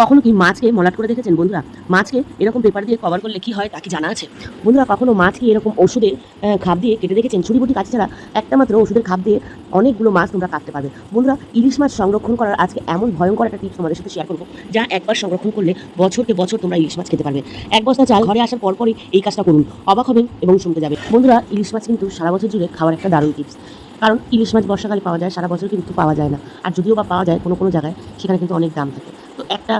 কখনো কি মাছকে মলাট করে দেখেছেন বন্ধুরা? মাছকে এরকম পেপার দিয়ে কভার করলে কি হয় তা কি জানা আছে? বন্ধুরা কখনো মাছকে এরকম ওষুধের খাপ দিয়ে কেটে দেখেছেন? ছুরি-বটি কাঁচি ছাড়া একটা মাত্র ওষুধের খাপ দিয়ে অনেকগুলো মাছ তোমরা কাটতে পারবে। বন্ধুরা ইলিশ মাছ সংরক্ষণ করার আজকে এমন ভয়ঙ্কর একটা টিপস তোমাদের সাথে শেয়ার করব, যা একবার সংরক্ষণ করলে বছরকে বছর তোমরা ইলিশ মাছ খেতে পারবে। এক বস্তা চাল ঘরে আসার পরপরই এই কাজটা করুন। অবাক হবেন এবং চমকে যাবেন। বন্ধুরা ইলিশ মাছ কিন্তু সারা বছর জুড়ে খাওয়ার একটা দারুণ টিপস। কারণ ইলিশ মাছ বর্ষাকালে পাওয়া যায়, সারা বছর কিন্তু পাওয়া যায় না। আর যদিও বা পাওয়া যায় কোনো জায়গায়, সেখানে কিন্তু অনেক দাম থাকে। তো একটা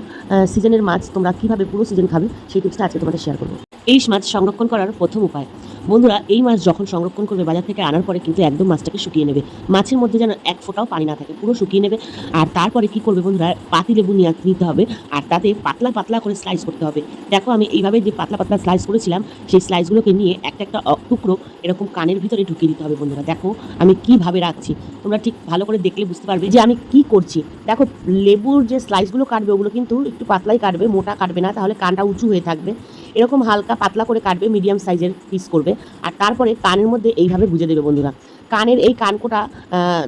সিজনের মাছ তোমরা কীভাবে পুরো সিজন খাবে সেই টিপসটা আজকে তোমাদের শেয়ার করবো। ইলিশ মাছ সংরক্ষণ করার প্রথম উপায়। বন্ধুরা এই মাছ যখন সংরক্ষণ করবে বাজার থেকে আনার পরে কিন্তু একদম মাছটাকে শুকিয়ে নেবে। মাছের মধ্যে যেন এক ফোঁটাও পানি না থাকে, পুরো শুকিয়ে নেবে। আর তারপরে কি করবে বন্ধুরা, পাতিলেবু নিতে হবে আর তাতে পাতলা পাতলা করে স্লাইস করতে হবে। দেখো আমি এইভাবে যে পাতলা পাতলা স্লাইস করেছিলাম, সেই স্লাইসগুলোকে নিয়ে একটা একটা টুকরো এরকম কানের ভিতরে ঢুকিয়ে দিতে হবে। বন্ধুরা দেখো আমি কীভাবে রাখছি, তোমরা ঠিক ভালো করে দেখলে বুঝতে পারবে যে আমি কি করছি। দেখো লেবুর যে স্লাইসগুলো কাটবে ওগুলো কিন্তু একটু পাতলাই কাটবে, মোটা কাটবে না, তাহলে কানটা উঁচু হয়ে থাকবে। এরকম হালকা পাতলা করে কাটবে, মিডিয়াম সাইজের পিস করবে। আর তারপরে কানের মধ্যে এইভাবে গুঁজে দেবে। বন্ধুরা কানের এই কানকোটা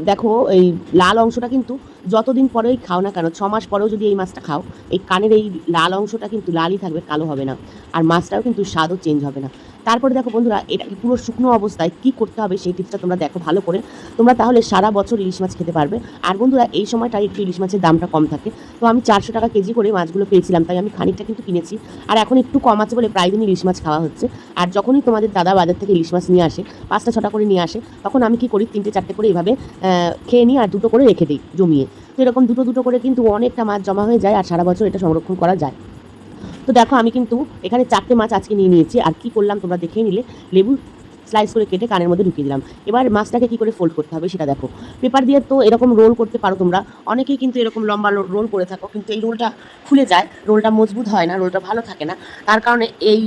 দেখো এই লাল অংশটা কিন্তু যতদিন পরেই খাও না কেন, 6 মাস পরেও যদি এই মাছটা খাও, এই কানের এই লাল অংশটা কিন্তু লালই থাকবে, কালো হবে না। আর মাছটাও কিন্তু স্বাদও চেঞ্জ হবে না। তারপরে দেখো বন্ধুরা এটাকে পুরো শুকনো অবস্থায় কি করতে হবে সেই টিপসটা তোমরা দেখো ভালো করে, তোমরা তাহলে সারা বছর ইলিশ মাছ খেতে পারবে। আর বন্ধুরা এই সময়টাই একটু ইলিশ মাছের দামটা কম থাকে। তো আমি 400 টাকা কেজি করে মাছগুলো পেয়েছিলাম, তাই আমি খানিকটা কিন্তু কিনেছি। আর এখন একটু কম আছে বলে প্রায় দিনই ইলিশ মাছ খাওয়া হচ্ছে। আর যখনই তোমাদের দাদা বাজার থেকে ইলিশ মাছ নিয়ে আসে, 5টা 6টা করে নিয়ে আসে, তখন আমি কি করি 3টে 4টে করে এইভাবে খেয়ে নিই আর 2টো করে রেখে দিই জমিয়ে। তো এরকম 2টো করে কিন্তু অনেকটা মাছ জমা হয়ে যায় আর সারা বছর এটা সংরক্ষণ করা যায়। তো দেখো আমি কিন্তু এখানে 4টে মাছ আজকে নিয়ে নিয়েছি। আর কি করলাম তোমরা দেখে নিলে, লেবু স্লাইস করে কেটে কানের মধ্যে ঢুকিয়ে দিলাম। এবার মাছটাকে কি করে ফোল্ড করতে হবে সেটা দেখো। পেপার দিয়ে তো এরকম রোল করতে পারো তোমরা, অনেকেই কিন্তু এরকম লম্বা রোল করে থাকো, কিন্তু এই রোলটা খুলে যায়, রোলটা মজবুত হয় না, রোলটা ভালো থাকে না। তার কারণে এই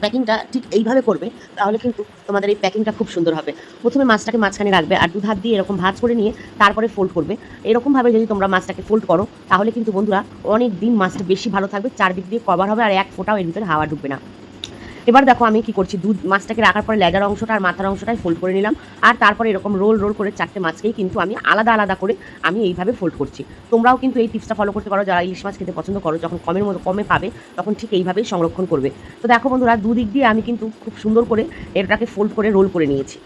প্যাকিংটা ঠিক এইভাবে করবে, তাহলে কিন্তু তোমাদের এই প্যাকিংটা খুব সুন্দর হবে। প্রথমে মাছটাকে মাঝখানে রাখবে আর 2 হাত দিয়ে এরকম ভাঁজ করে নিয়ে তারপরে ফোল্ড করবে। এরকমভাবে যদি তোমরা মাছটাকে ফোল্ড করো, তাহলে কিন্তু বন্ধুরা অনেক দিন মাছটা বেশি ভালো থাকবে, চারদিক দিয়ে কভার হবে আর এক ফোঁটাও এর ভিতরে হাওয়া ঢুকবে না। এবার দেখো আমি কি করছি, মাছটাকে রাখার পরে লেজার অংশটা আর মাথার অংশটাই ফোল্ড করে নিলাম। আর তারপরে এরকম রোল করে 4টে মাছকেই কিন্তু আমি আলাদা আলাদা করে আমি এইভাবে ফোল্ড করছি। তোমরাও কিন্তু এই টিপসটা ফলো করতে পারো, যারা ইলিশ মাছ খেতে পছন্দ করো, যখন কমে পাবে তখন ঠিক এইভাবেই সংরক্ষণ করবে। তো দেখো বন্ধুরা দুদিক দিয়ে আমি কিন্তু খুব সুন্দর করে এটাকে ফোল্ড করে রোল করে নিয়েছি।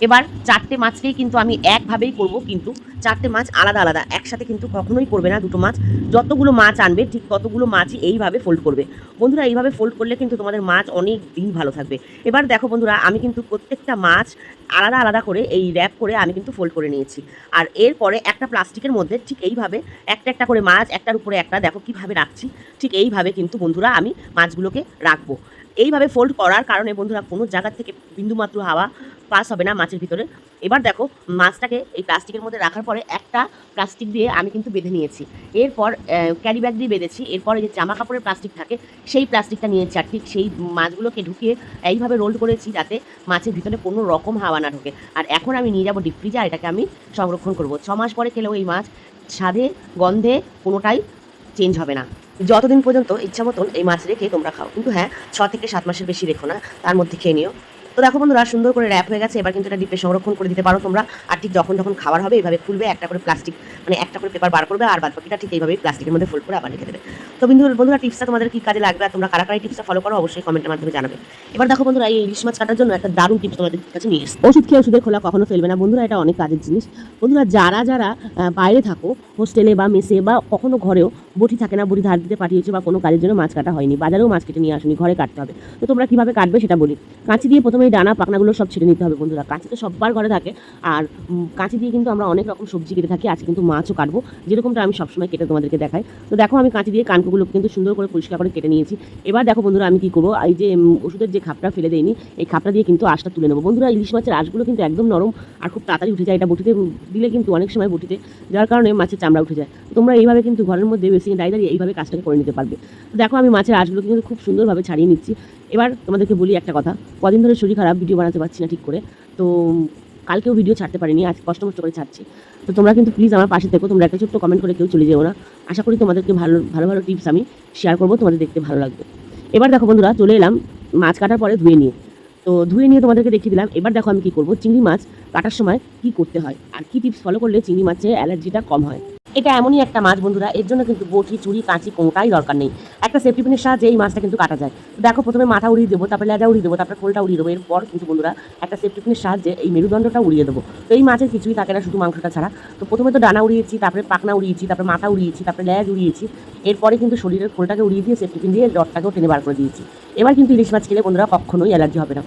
এবার 4টে মাছকেই কিন্তু আমি একভাবেই করব, কিন্তু 4টে মাছ আলাদা আলাদা, একসাথে কিন্তু কখনোই করবে না। 2টো মাছ, যতগুলো মাছ আনবে ঠিক ততগুলো মাছই এইভাবে ফোল্ড করবে। বন্ধুরা এইভাবে ফোল্ড করলে কিন্তু তোমাদের মাছ অনেক দিন ভালো থাকবে। এবার দেখো বন্ধুরা আমি কিন্তু প্রত্যেকটা মাছ আলাদা আলাদা করে এই র্যাপ করে আমি কিন্তু ফোল্ড করে নিয়েছি। আর এরপরে একটা প্লাস্টিকের মধ্যে ঠিক এইভাবে একটা একটা করে মাছ একটার উপরে একটা, দেখো কীভাবে রাখছি, ঠিক এইভাবে কিন্তু বন্ধুরা আমি মাছগুলোকে রাখবো। এইভাবে ফোল্ড করার কারণে বন্ধুরা কোনো জায়গা থেকে বিন্দুমাত্র হাওয়া পাস হবে না মাছের ভিতরে। এবার দেখো মাছটাকে এই প্লাস্টিকের মধ্যে রাখার পরে একটা প্লাস্টিক দিয়ে আমি কিন্তু বেঁধে নিয়েছি। এরপর ক্যারি ব্যাগ দিয়ে বেঁধেছি। এরপর এই যে জামা কাপড়ের প্লাস্টিক থাকে সেই প্লাস্টিকটা নিয়েছি আর ঠিক সেই মাছগুলোকে ঢুকিয়ে এইভাবে রোল করেছি যাতে মাছের ভিতরে কোনো রকম হাওয়া না ঢোকে। আর এখন আমি নিয়ে যাবো ডিপ ফ্রিজে, আর এটাকে আমি সংরক্ষণ করবো। 6 মাস পরে খেলেও এই মাছ স্বাদে গন্ধে কোনোটাই চেঞ্জ হবে না। যতদিন পর্যন্ত ইচ্ছা মতন এই মাছ রেখে তোমরা খাও, কিন্তু হ্যাঁ 6 থেকে 7 মাসের বেশি রেখো না, তার মধ্যে খেয়ে নিও। তো দেখো বন্ধুরা সুন্দর করে র্যাপ হয়ে গেছে। এবার কিন্তু এটা ডিপে সংরক্ষণ করে দিতে পারো তোমরা। আর ঠিক যখন খাবার হবে এইভাবে খুলবে, একটা করে প্লাস্টিক মানে একটা করে পেপার বার করবে আর বাদ বাকিটা ঠিক এইভাবেই প্লাস্টিকের মধ্যে ফোল্ড করে আবার রেখে দেবে। তো বন্ধুরা টিপসটা তোমাদের কি কাজে লাগবে আর তোমরা কারা কারা এই টিপসটা ফলো করো অবশ্যই কমেন্টের মাধ্যমে জানাবে। এবার দেখো বন্ধুরা এই ইলিশ মাছ কাটার জন্য একটা দারুণ টিপস তোমাদের কাছে নিয়ে এসেছি। ওষুধ খেয়ে ওষুধের খোলা কখনো ফেলবে না বন্ধুরা, এটা অনেক কাজের জিনিস। বন্ধুরা যারা বাইরে থাকো, হোস্টেলে বা মেসে বা কখনো ঘরেও বটি থাকে না, বটি ধার দিতে পাঠিয়েছে বা কোনো কাজের জন্য মাছ কাটা হয়নি, বাজারেও মাছ কেটে নিয়ে আসুনি, ঘরে কাটতে হবে। তো তোমরা কীভাবে কাটবে সেটা বলি। কাঁচি দিয়ে প্রথমে এই ডানা পাখনাগুলো সব ছেড়ে নিতে হবে বন্ধুরা। কাঁচি তো সবার ঘরে থাকে, আর কাঁচি দিয়ে কিন্তু আমরা অনেক রকম সবজি কেটে থাকি। আজকে কিন্তু মাছও কাটবো, যেরকমটা আমি সবসময় কেটে তোমাদেরকে দেখাই। তো দেখো আমি কাঁচি দিয়ে কানকুগুলো কিন্তু সুন্দর করে পরিষ্কার করে কেটে নিয়েছি। এবার দেখো বন্ধুরা আমি কী করবো, এই যে ওষুধের যে খাপটা ফেলে দেয়নি, এই খাপটা দিয়ে কিন্তু আঁশটা তুলে নেবো। বন্ধুরা ইলিশ মাছের আঁশগুলো কিন্তু একদম নরম আর খুব তাড়াতাড়ি উঠে যায়। এটা বটিতে দিলে কিন্তু অনেক সময় বটিতে যার কারণে মাছের চামড়া উঠে যায়। তোমরা এইভাবে কিন্তু ঘরের মধ্যে বেসিনে দাঁড়িয়ে এইভাবে কাজটাকে করে নিতে পারবে। দেখো আমি মাছের আঁশগুলো কিন্তু খুব সুন্দরভাবে ছাড়িয়ে নিচ্ছি। এবার তোমাদেরকে বলি একটা কথা, কদিন ধরে শরীর খারাপ, ভিডিও বানাতে পারছি না ঠিক করে, তো কালকেও ভিডিও ছাড়তে পারিনি, আজ কষ্ট করে ছাড়ছি। তো তোমরা কিন্তু প্লিজ আমার পাশে থেকো, তোমরা একটা ছোট্ট কমেন্ট করে কেউ চলে যেও না। আশা করি তোমাদেরকে ভালো টিপস আমি শেয়ার করবো, তোমাদের দেখতে ভালো লাগবে। এবার দেখো বন্ধুরা চলে এলাম মাছ কাটার পরে ধুয়ে নিয়ে তোমাদেরকে দেখিয়ে দিলাম। এবার দেখো আমি কি করব, চিংড়ি মাছ কাটার সময় কি করতে হয় আর কি টিপস ফলো করলে চিংড়ি মাছের অ্যালার্জিটা কম হয়। এটা এমনই একটা মাছ বন্ধুরা, এর জন্য কিন্তু বটি, ছুরি, কাঁচি কোনোটাই দরকার নেই। একটা সেফটি পিনের সাহায্যে এই মাছটা কিন্তু কাটা যায়। তো দেখো প্রথমে মাথা উড়িয়ে দেবো, তারপরে লেজা উড়িয়ে দেবো, তারপরে খোলটা উড়িয়ে দেবো। এরপর কিন্তু বন্ধুরা একটা সেফটি পিনের সাহায্যে এই মেরুদণ্ডটা উড়িয়ে দেবো। তো এই মাছের কিছুই থাকে না, শুধু মাংসটা ছাড়া। তো প্রথমে তো ডানা উড়িয়েছি, তারপরে পাখনা উড়িয়েছি, তারপরে মাথা উড়িয়েছি, তারপরে লেজ উড়িয়েছি। এরপরে কিন্তু শরীরের খোলটাকে উড়িয়ে দিয়ে সেফটি পিন দিয়ে রডটাকেও টেনে বার করে দিয়েছি। এবার কিন্তু ইলিশ মাছ খেলে বন্ধুরা কখনোই অ্যালার্জি হবে না।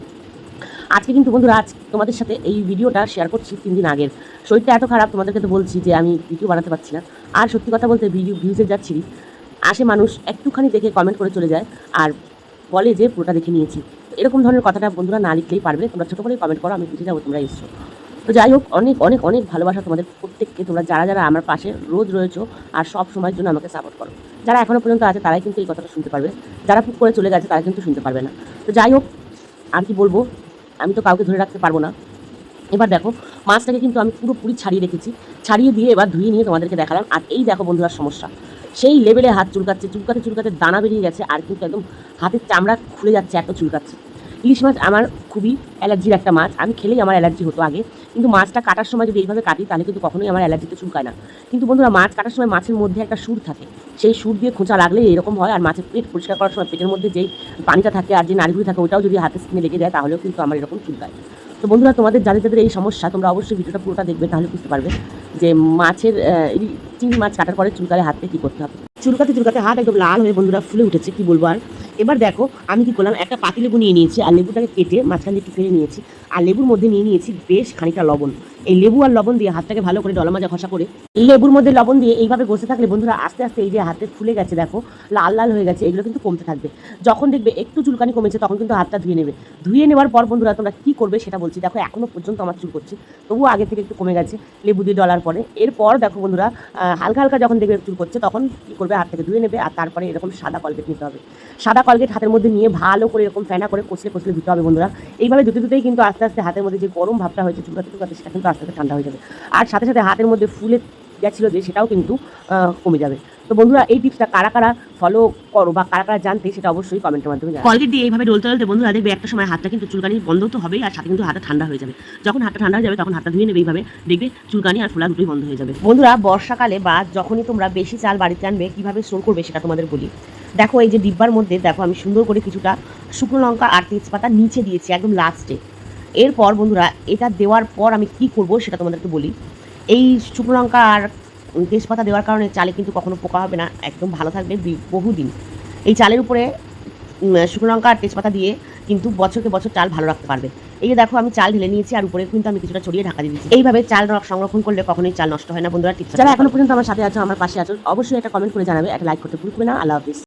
আজকে কিন্তু বন্ধুরা আজ তোমাদের সাথে এই ভিডিওটা শেয়ার করছি 3 দিন আগের। শরীরটা এত খারাপ, তোমাদেরকে তো বলছি যে আমি ভিডিও বানাতে পারছি না। আর সত্যি কথা বলতে ভিউজের যাচ্ছি, আসে মানুষ একটুখানি দেখে কমেন্ট করে চলে যায় আর বলে যে পুরোটা দেখে নিয়েছি। এরকম ধরনের কথাটা বন্ধুরা না লিখলেই পারবে, তোমরা ছোটো করে কমেন্ট করো, আমি বুঝে যাবো তোমরা এসছো। তো যাই হোক, অনেক অনেক অনেক ভালোবাসা তোমাদের প্রত্যেককে, তোমরা যারা যারা আমার পাশে রোজ রয়েছো আর সব সময়ের জন্য আমাকে সাপোর্ট করো। যারা এখনও পর্যন্ত আছে তারাই কিন্তু এই কথাটা শুনতে পারবে, যারা পুক করে চলে গেছে তারা কিন্তু শুনতে পারবে না। তো যাই হোক, আর কি বলবো, আমি তো কাউকে ধরে রাখতে পারবো না। এবার দেখো মাছটাকে কিন্তু আমি পুরোপুরি ছাড়িয়ে রেখেছি, ছাড়িয়ে দিয়ে এবার ধুয়ে নিয়ে তোমাদেরকে দেখালাম। আর এই দেখো বন্ধুরা সমস্যা, সেই লেভেলে হাত চুলকাচ্ছে, চুলকাতে চুলকাতে দানা বেরিয়ে গেছে, আর কিন্তু একদম হাতের চামড়া খুলে যাচ্ছে, এত চুলকাচ্ছে। ইলিশ মাছ আমার খুবই অ্যালার্জির একটা মাছ, আমি খেলেই আমার অ্যালার্জি হতো আগে, কিন্তু মাছটা কাটার সময় যদি এইভাবে কাটি তাহলে কিন্তু কখনোই আমার অ্যালার্জিতে চুলকায় না। কিন্তু বন্ধুরা মাছ কাটার সময় মাছের মধ্যে একটা সুর থাকে, সেই সুর দিয়ে খোঁচা লাগলে এরকম হয়। আর মাছের পেট পরিষ্কার করার সময় পেটের মধ্যে যেই পানিটা থাকে আর যে নাড়িগুলি থাকে ওটাও যদি হাতের স্কিনে লেগে যায় তাহলেও কিন্তু আমার এরকম চুলকায়। তো বন্ধুরা তোমাদের যাদের যাদের এই সমস্যা, তোমরা অবশ্যই ভিডিওটা পুরোটা দেখবে, তাহলে বুঝতে পারবে যে মাছের চিংড়ি মাছ কাটার পরে চুলকালে হাতে কী করতে হবে। চুলকাতে চুলকাতে হাত একদম লাল হয়ে বন্ধুরা ফুলে উঠেছে, কি বলবো আর। এবার দেখো আমি কি করলাম, একটা পাতিলেবু নিয়ে নিয়েছি আর লেবুটাকে কেটে মাঝখান দিয়ে একটু ফেলে নিয়েছি, আর লেবুর মধ্যে নিয়ে নিয়েছি বেশ খানিকটা লবণ। এই লেবু আর লবণ দিয়ে হাতটাকে ভালো করে ডলা মাজা ঘষা করে লেবুর মধ্যে লবণ দিয়ে এইভাবে বসে থাকলে বন্ধুরা আস্তে আস্তে এই যে হাতে ফুলে গেছে দেখো, লাল লাল হয়ে গেছে, এগুলো কিন্তু কমতে থাকবে। যখন দেখবে একটু চুলকানি কমেছে তখন কিন্তু হাতটা ধুয়ে নেবে। ধুয়ে নেওয়ার পর বন্ধুরা তোমরা কী করবে সেটা বলছি। দেখো এখনও পর্যন্ত আমার চুল করছে, তবুও আগে থেকে একটু কমে গেছে লেবু দিয়ে ডলার পরে। এরপর দেখো বন্ধুরা হালকা হালকা যখন দেখবে চুল করছে তখন কী করবে, হাত থেকে ধুয়ে নেবে। আর তারপরে এরকম সাদা কলগেট নিতে হবে, সাদা কলগেট হাতের মধ্যে নিয়ে ভালো করে এরকম ফেনা করে কষলে কষলে ধুতে হবে বন্ধুরা। এইভাবে ধুতে ধুতেই কিন্তু আস্তে আস্তে হাতের মধ্যে যে গরম ভাবটা হয়েছে চুলকাতে চুলকাতে সেটা কিন্তু আস্তে আস্তে ঠান্ডা হয়ে যাবে। আর সাথে সাথে হাতের মধ্যে ফুলে গেছিলো যে সেটাও কিন্তু কমে যাবে। তো বন্ধুরা এই টিপসটা কারা কারা ফলো করো বা কারা কারা জানতে সেটা অবশ্যই কমেন্টের মাধ্যমে জানাও। কলগেট দিয়ে এইভাবে ডলতে ডলতে বন্ধুরা দেখবে একটা সময় হাতটা কিন্তু চুলকানি বন্ধ তো হবেই, আর সাথে কিন্তু হাতটা ঠান্ডা হয়ে যাবে। যখন হাতটা ঠান্ডা হয়ে যাবে তখন হাতটা ধুয়ে নেবে, এইভাবে দেখবে চুলকানি আর ফোলা দুটোই বন্ধ হয়ে যাবে। বন্ধুরা বর্ষাকালে বা যখনই তোমরা বেশি চাল বাড়িতে আনবে কীভাবে স্টোর করবে সেটা তোমাদের বলি। দেখো এই যে ডিব্বার মধ্যে দেখো আমি সুন্দর করে কিছুটা শুকনো লঙ্কা আর তেজপাতা নিচে দিয়েছি একদম লাস্টে। এরপর বন্ধুরা এটা দেওয়ার পর আমি কি করব সেটা তোমাদেরকে বলি। এই শুকনো লঙ্কা আর তেজপাতা দেওয়ার কারণে চালে কিন্তু কখনো পোকা হবে না, একদম ভালো থাকবে বহুদিন। এই চালের উপরে শুকনো লঙ্কা আর তেজপাতা দিয়ে কিন্তু বছরকে বছর চাল ভালো রাখতে পারবে। এই যে দেখো আমি চাল ঢেলে নিয়েছি আর উপরে কিন্তু আমি কিছুটা ছড়িয়ে ঢাকা দিয়ে দিচ্ছি। এইভাবে চাল সংরক্ষণ করলে কখনোই চাল নষ্ট হয় না বন্ধুরা। টিপস যারা এখনো পর্যন্ত আমার সাথে আছো, আমার পাশে আছো, অবশ্যই একটা কমেন্ট করে জানাবে, একটা লাইক করতে ভুলবে না। আল্লাহ হাফিজ।